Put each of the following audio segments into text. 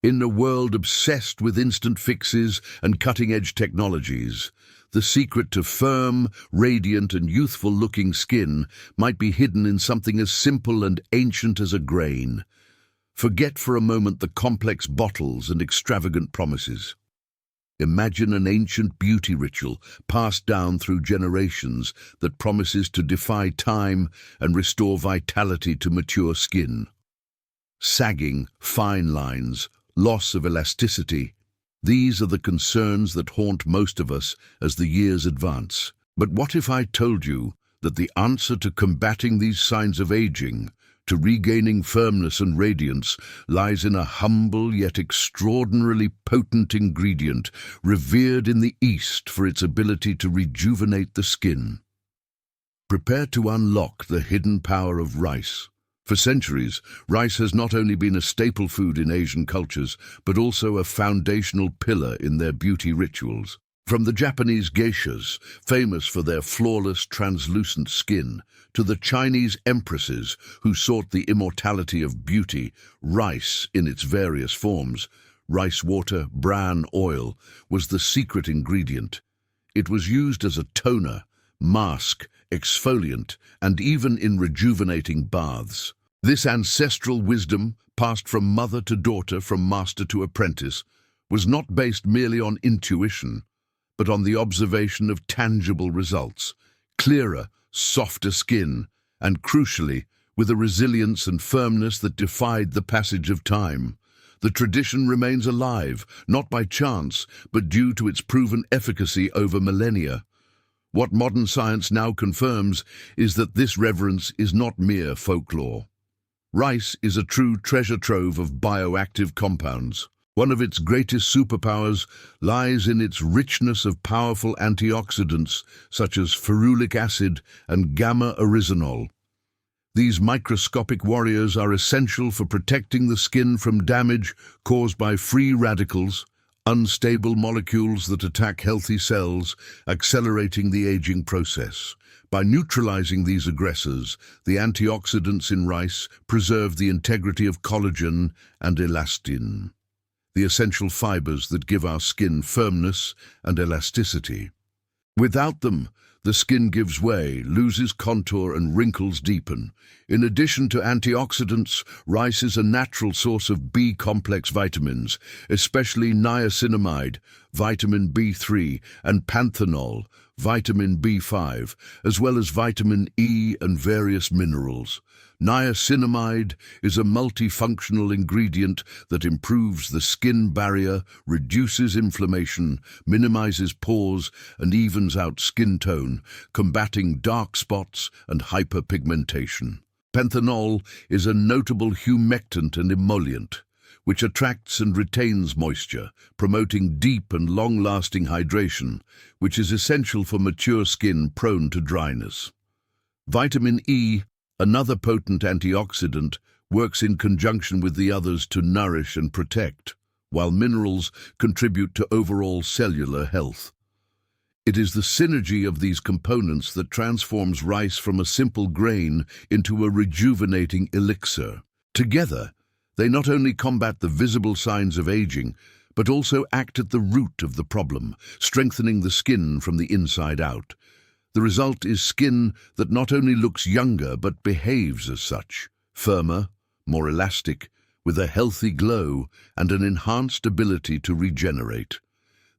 In a world obsessed with instant fixes and cutting-edge technologies, the secret to firm, radiant and youthful-looking skin might be hidden in something as simple and ancient as a grain. Forget for a moment the complex bottles and extravagant promises. Imagine an ancient beauty ritual passed down through generations that promises to defy time and restore vitality to mature skin. Sagging, fine lines, loss of elasticity. These are the concerns that haunt most of us as the years advance. But what if I told you that the answer to combating these signs of aging, to regaining firmness and radiance, lies in a humble yet extraordinarily potent ingredient, revered in the East for its ability to rejuvenate the skin? Prepare to unlock the hidden power of rice. For centuries, rice has not only been a staple food in Asian cultures, but also a foundational pillar in their beauty rituals. From the Japanese geishas, famous for their flawless, translucent skin, to the Chinese empresses who sought the immortality of beauty, rice in its various forms, rice water, bran oil, was the secret ingredient. It was used as a toner, mask, exfoliant, and even in rejuvenating baths. This ancestral wisdom, passed from mother to daughter, from master to apprentice, was not based merely on intuition, but on the observation of tangible results, clearer, softer skin, and crucially, with a resilience and firmness that defied the passage of time. The tradition remains alive, not by chance, but due to its proven efficacy over millennia. What modern science now confirms is that this reverence is not mere folklore. Rice is a true treasure trove of bioactive compounds. One of its greatest superpowers lies in its richness of powerful antioxidants such as ferulic acid and gamma-oryzanol. These microscopic warriors are essential for protecting the skin from damage caused by free radicals, unstable molecules that attack healthy cells, accelerating the aging process. By neutralizing these aggressors, the antioxidants in rice preserve the integrity of collagen and elastin, the essential fibers that give our skin firmness and elasticity. Without them, the skin gives way, loses contour, and wrinkles deepen. In addition to antioxidants, rice is a natural source of B-complex vitamins, especially niacinamide, vitamin B3, and panthenol, vitamin B5, as well as vitamin E and various minerals. Niacinamide is a multifunctional ingredient that improves the skin barrier, reduces inflammation, minimizes pores, and evens out skin tone, combating dark spots and hyperpigmentation. Panthenol is a notable humectant and emollient, which attracts and retains moisture, promoting deep and long-lasting hydration, which is essential for mature skin prone to dryness. Vitamin E, another potent antioxidant, works in conjunction with the others to nourish and protect, while minerals contribute to overall cellular health. It is the synergy of these components that transforms rice from a simple grain into a rejuvenating elixir. Together, they not only combat the visible signs of aging, but also act at the root of the problem, strengthening the skin from the inside out. The result is skin that not only looks younger but behaves as such, firmer, more elastic, with a healthy glow and an enhanced ability to regenerate.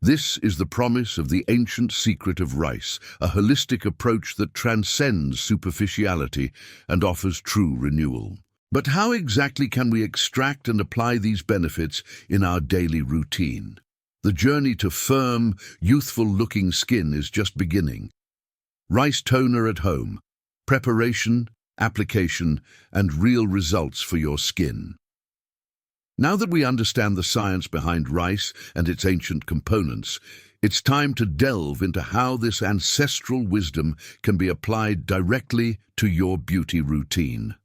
This is the promise of the ancient secret of rice, a holistic approach that transcends superficiality and offers true renewal. But how exactly can we extract and apply these benefits in our daily routine? The journey to firm, youthful-looking skin is just beginning. Rice toner at home, preparation, application, and real results for your skin. Now that we understand the science behind rice and its ancient components, it's time to delve into how this ancestral wisdom can be applied directly to your beauty routine.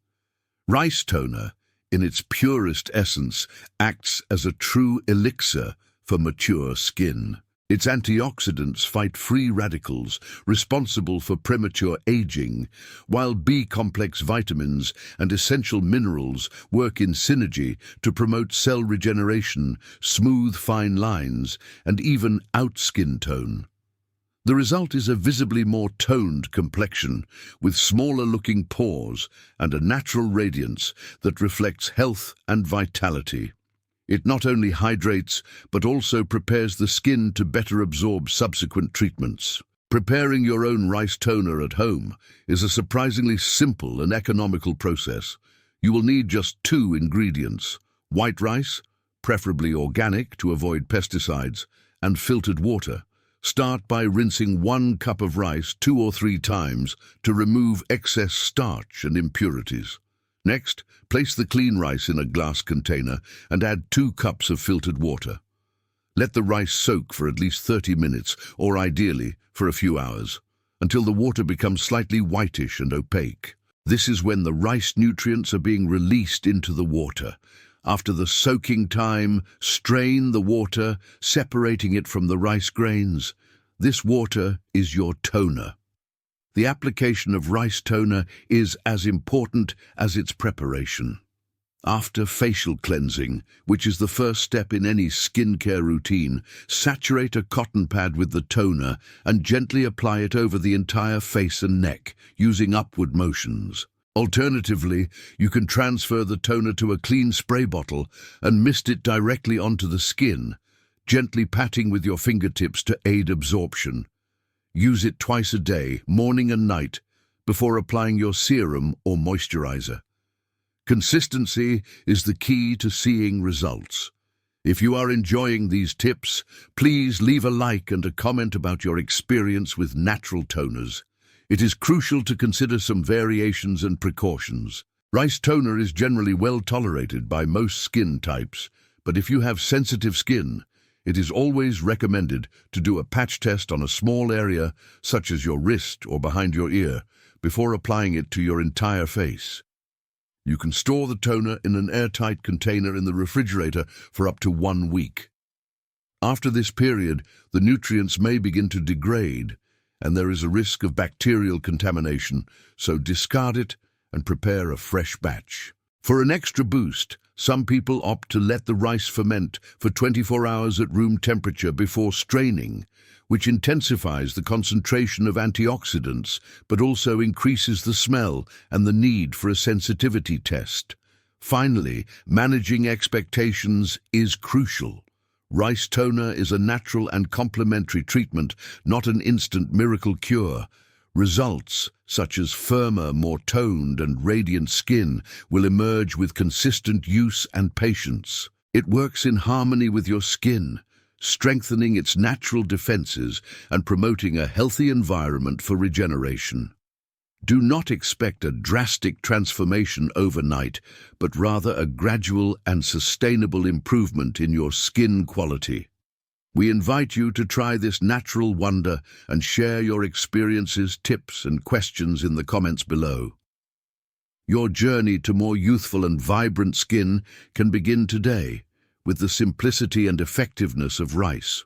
Rice toner, in its purest essence, acts as a true elixir for mature skin. Its antioxidants fight free radicals responsible for premature aging, while B-complex vitamins and essential minerals work in synergy to promote cell regeneration, smooth fine lines, and even out skin tone. The result is a visibly more toned complexion, with smaller-looking pores and a natural radiance that reflects health and vitality. It not only hydrates, but also prepares the skin to better absorb subsequent treatments. Preparing your own rice toner at home is a surprisingly simple and economical process. You will need just 2 ingredients: white rice, preferably organic to avoid pesticides, and filtered water. Start by rinsing 1 cup of rice 2 or 3 times to remove excess starch and impurities. Next, place the clean rice in a glass container and add 2 cups of filtered water. Let the rice soak for at least 30 minutes, or ideally for a few hours, until the water becomes slightly whitish and opaque. This is when the rice nutrients are being released into the water. After the soaking time, strain the water, separating it from the rice grains. This water is your toner. The application of rice toner is as important as its preparation. After facial cleansing, which is the first step in any skincare routine, saturate a cotton pad with the toner and gently apply it over the entire face and neck, using upward motions. Alternatively, you can transfer the toner to a clean spray bottle and mist it directly onto the skin, gently patting with your fingertips to aid absorption. Use it twice a day, morning and night, before applying your serum or moisturizer. Consistency is the key to seeing results. If you are enjoying these tips, please leave a like and a comment about your experience with natural toners. It is crucial to consider some variations and precautions. Rice toner is generally well tolerated by most skin types, but if you have sensitive skin, it is always recommended to do a patch test on a small area, such as your wrist or behind your ear, before applying it to your entire face. You can store the toner in an airtight container in the refrigerator for up to 1 week. After this period, the nutrients may begin to degrade, and there is a risk of bacterial contamination, so discard it and prepare a fresh batch. For an extra boost, some people opt to let the rice ferment for 24 hours at room temperature before straining, which intensifies the concentration of antioxidants, but also increases the smell and the need for a sensitivity test. Finally, managing expectations is crucial. Rice toner is a natural and complementary treatment, not an instant miracle cure. Results, such as firmer, more toned and radiant skin, will emerge with consistent use and patience. It works in harmony with your skin, strengthening its natural defenses and promoting a healthy environment for regeneration. Do not expect a drastic transformation overnight, but rather a gradual and sustainable improvement in your skin quality. We invite you to try this natural wonder and share your experiences, tips, and questions in the comments below. Your journey to more youthful and vibrant skin can begin today with the simplicity and effectiveness of rice.